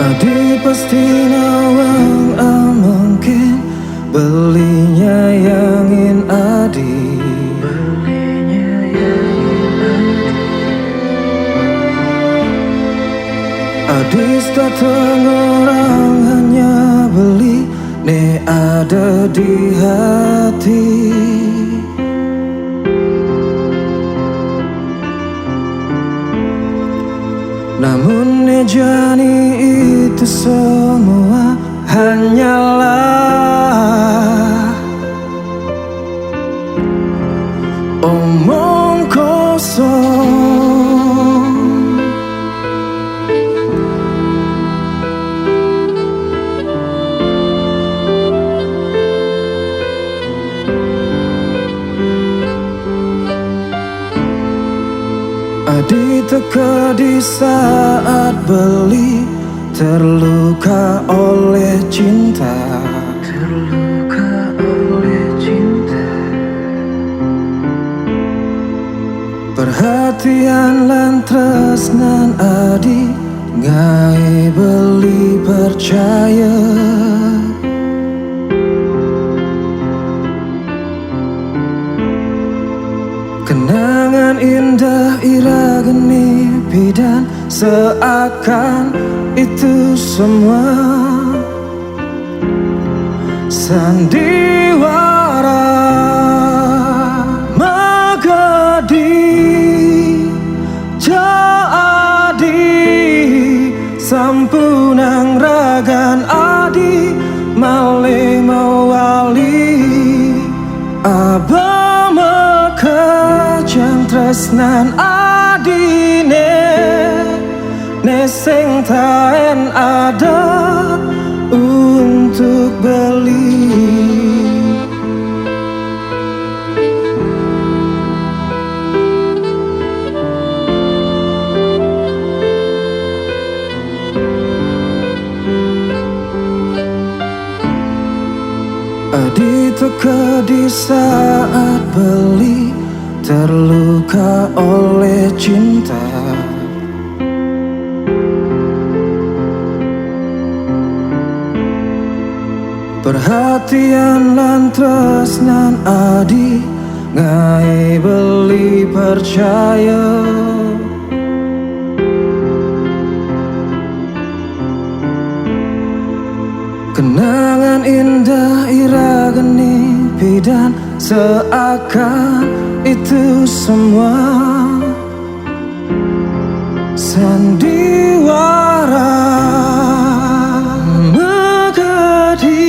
Adi pasti nawang mungkin belinya yangin adi. Adis datang orang hanya beli ne ada di hati. Namun jani itu semua hanyalah omong kosong. Adi teka di saat beli, terluka oleh cinta. Perhatian lan tresnan adi ngai beli percaya. Kenangan indah ira geni bidan, seakan itu semua sandiwara magadi jadi sampunang ragan adi male mawali abang kejang tresnan adine ne sing taen ada untuk beli. Adi teka di saat beli, terluka oleh cinta. Perhatian lan tresnan adi ngai beli percaya. Kenangan indah ira geni bidan, seakan itu semua sandiwara megadi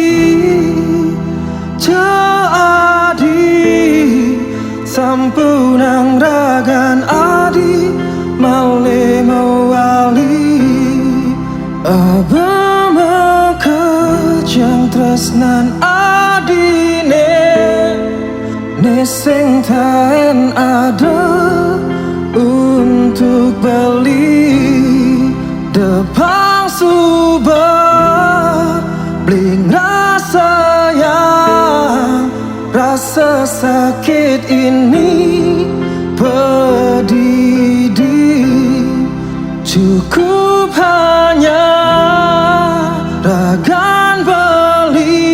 jadi sampunang ragan adi male mawali abama kejang tresnan adine ne sing taen ada untuk beli. Depang subah bling rasa yang rasa sakit ini pedih. Cukup hanya ragan beli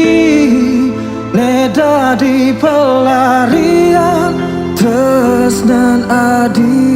ne dadi pelarian tresnan adi.